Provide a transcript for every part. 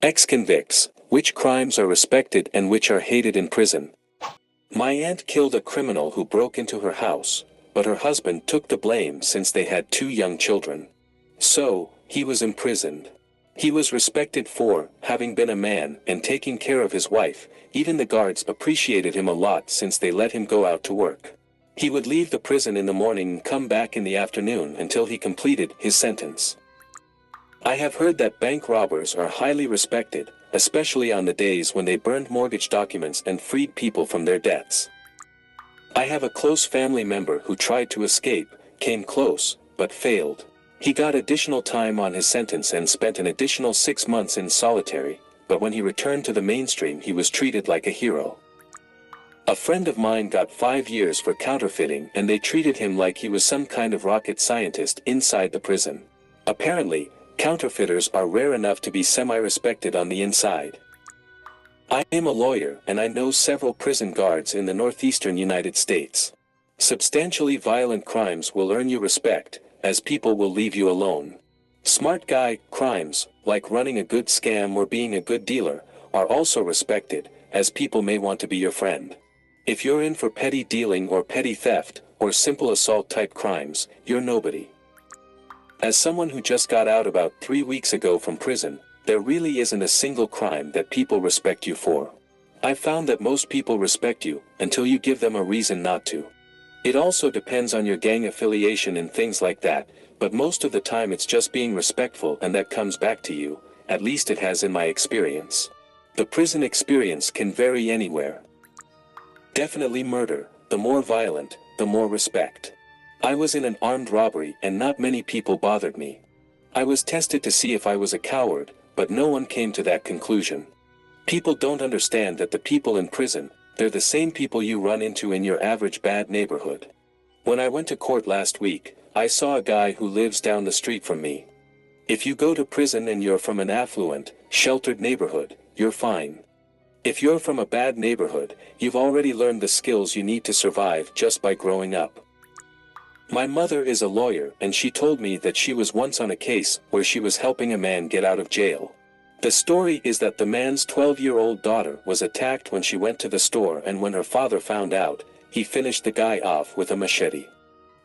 Ex-convicts, which crimes are respected and which are hated in prison. My aunt killed a criminal who broke into her house, but her husband took the blame since they had 2 young children. So, he was imprisoned. He was respected for having been a man and taking care of his wife. Even the guards appreciated him a lot since they let him go out to work. He would leave the prison in the morning and come back in the afternoon until he completed his sentence. I have heard that bank robbers are highly respected, especially on the days when they burned mortgage documents and freed people from their debts. I have a close family member who tried to escape, came close, but failed. He got additional time on his sentence and spent an additional 6 months in solitary, but when he returned to the mainstream he was treated like a hero. A friend of mine got 5 years for counterfeiting and they treated him like he was some kind of rocket scientist inside the prison. Apparently, counterfeiters are rare enough to be semi-respected on the inside. I am a lawyer and I know several prison guards in the northeastern United States. Substantially violent crimes will earn you respect, as people will leave you alone. Smart guy crimes, like running a good scam or being a good dealer, are also respected, as people may want to be your friend. If you're in for petty dealing or petty theft, or simple assault type crimes, you're nobody. As someone who just got out about 3 weeks ago from prison, there really isn't a single crime that people respect you for. I've found that most people respect you, until you give them a reason not to. It also depends on your gang affiliation and things like that, but most of the time it's just being respectful and that comes back to you, at least it has in my experience. The prison experience can vary anywhere. Definitely murder, the more violent, the more respect. I was in an armed robbery and not many people bothered me. I was tested to see if I was a coward, but no one came to that conclusion. People don't understand that the people in prison, they're the same people you run into in your average bad neighborhood. When I went to court last week, I saw a guy who lives down the street from me. If you go to prison and you're from an affluent, sheltered neighborhood, you're fine. If you're from a bad neighborhood, you've already learned the skills you need to survive just by growing up. My mother is a lawyer and she told me that she was once on a case where she was helping a man get out of jail. The story is that the man's 12-year-old daughter was attacked when she went to the store, and when her father found out, he finished the guy off with a machete.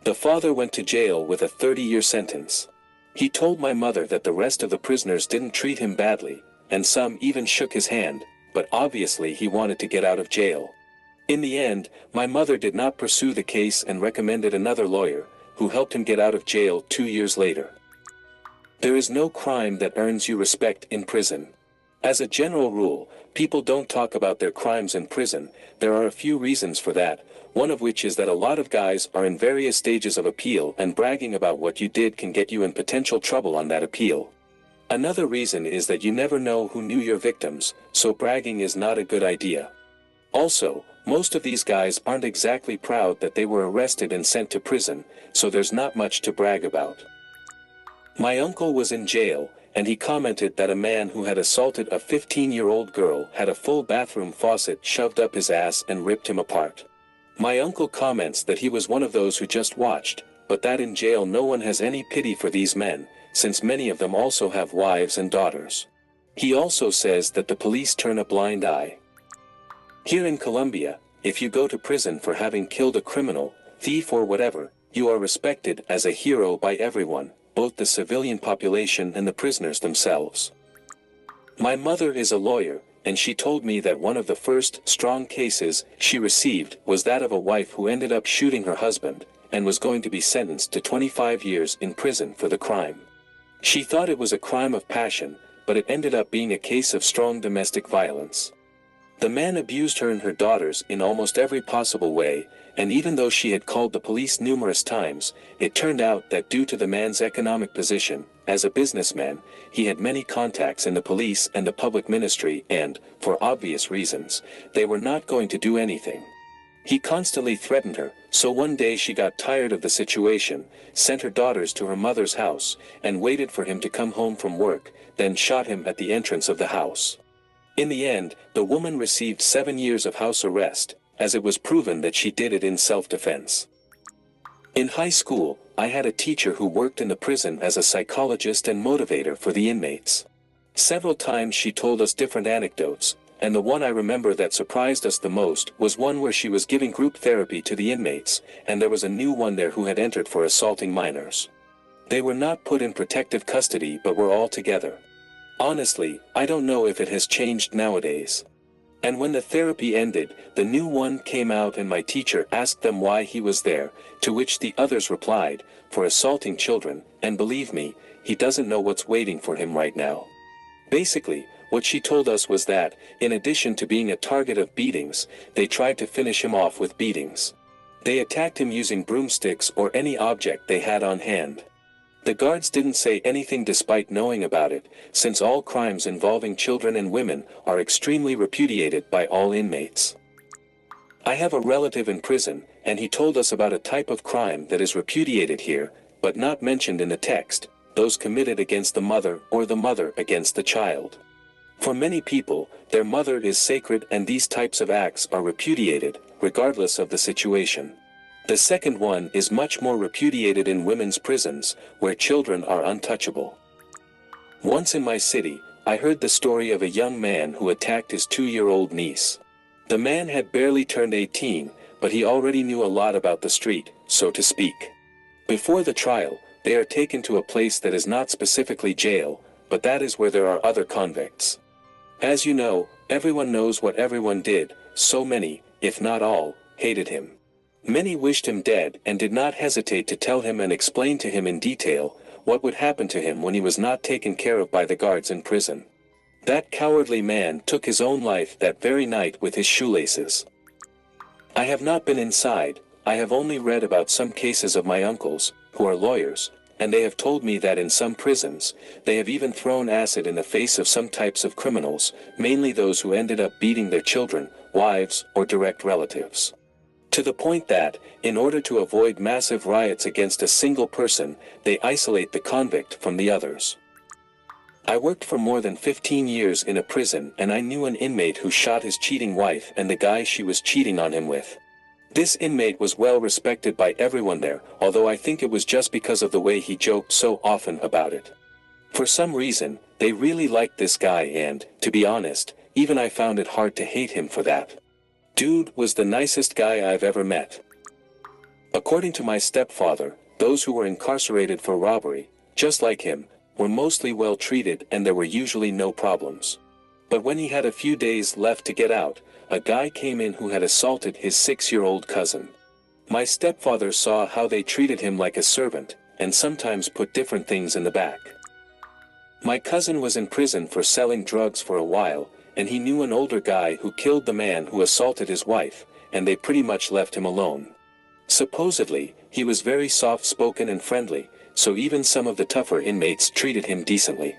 The father went to jail with a 30-year sentence. He told my mother that the rest of the prisoners didn't treat him badly, and some even shook his hand, but obviously he wanted to get out of jail. In the end, my mother did not pursue the case and recommended another lawyer, who helped him get out of jail 2 years later. There is no crime that earns you respect in prison. As a general rule, people don't talk about their crimes in prison. There are a few reasons for that, one of which is that a lot of guys are in various stages of appeal and bragging about what you did can get you in potential trouble on that appeal. Another reason is that you never know who knew your victims, so bragging is not a good idea. Also, most of these guys aren't exactly proud that they were arrested and sent to prison, so there's not much to brag about. My uncle was in jail, and he commented that a man who had assaulted a 15-year-old girl had a full bathroom faucet shoved up his ass and ripped him apart. My uncle comments that he was one of those who just watched, but that in jail no one has any pity for these men, since many of them also have wives and daughters. He also says that the police turn a blind eye. Here in Colombia, if you go to prison for having killed a criminal, thief or whatever, you are respected as a hero by everyone, both the civilian population and the prisoners themselves. My mother is a lawyer, and she told me that one of the first strong cases she received was that of a wife who ended up shooting her husband, and was going to be sentenced to 25 years in prison for the crime. She thought it was a crime of passion, but it ended up being a case of strong domestic violence. The man abused her and her daughters in almost every possible way, and even though she had called the police numerous times, it turned out that due to the man's economic position, as a businessman, he had many contacts in the police and the public ministry and, for obvious reasons, they were not going to do anything. He constantly threatened her, so one day she got tired of the situation, sent her daughters to her mother's house, and waited for him to come home from work, then shot him at the entrance of the house. In the end, the woman received 7 years of house arrest, as it was proven that she did it in self-defense. In high school, I had a teacher who worked in the prison as a psychologist and motivator for the inmates. Several times she told us different anecdotes, and the one I remember that surprised us the most was one where she was giving group therapy to the inmates, and there was a new one there who had entered for assaulting minors. They were not put in protective custody but were all together. Honestly, I don't know if it has changed nowadays. And when the therapy ended, the new one came out and my teacher asked them why he was there, to which the others replied, for assaulting children, and believe me, he doesn't know what's waiting for him right now. Basically, what she told us was that, in addition to being a target of beatings, they tried to finish him off with beatings. They attacked him using broomsticks or any object they had on hand. The guards didn't say anything despite knowing about it, since all crimes involving children and women are extremely repudiated by all inmates. I have a relative in prison, and he told us about a type of crime that is repudiated here, but not mentioned in the text, those committed against the mother or the mother against the child. For many people, their mother is sacred and these types of acts are repudiated, regardless of the situation. The second one is much more repudiated in women's prisons, where children are untouchable. Once in my city, I heard the story of a young man who attacked his 2-year-old niece. The man had barely turned 18, but he already knew a lot about the street, so to speak. Before the trial, they are taken to a place that is not specifically jail, but that is where there are other convicts. As you know, everyone knows what everyone did, so many, if not all, hated him. Many wished him dead and did not hesitate to tell him and explain to him in detail what would happen to him when he was not taken care of by the guards in prison. That cowardly man took his own life that very night with his shoelaces. I have not been inside, I have only read about some cases of my uncles, who are lawyers, and they have told me that in some prisons, they have even thrown acid in the face of some types of criminals, mainly those who ended up beating their children, wives, or direct relatives. To the point that, in order to avoid massive riots against a single person, they isolate the convict from the others. I worked for more than 15 years in a prison and I knew an inmate who shot his cheating wife and the guy she was cheating on him with. This inmate was well respected by everyone there, although I think it was just because of the way he joked so often about it. For some reason, they really liked this guy and, to be honest, even I found it hard to hate him for that. Dude was the nicest guy I've ever met. According to my stepfather, those who were incarcerated for robbery, just like him, were mostly well treated and there were usually no problems. But when he had a few days left to get out, a guy came in who had assaulted his 6-year-old cousin. My stepfather saw how they treated him like a servant, and sometimes put different things in the back. My cousin was in prison for selling drugs for a while, and he knew an older guy who killed the man who assaulted his wife, and they pretty much left him alone. Supposedly, he was very soft-spoken and friendly, so even some of the tougher inmates treated him decently.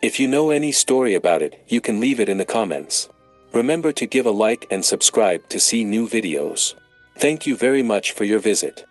If you know any story about it, you can leave it in the comments. Remember to give a like and subscribe to see new videos. Thank you very much for your visit.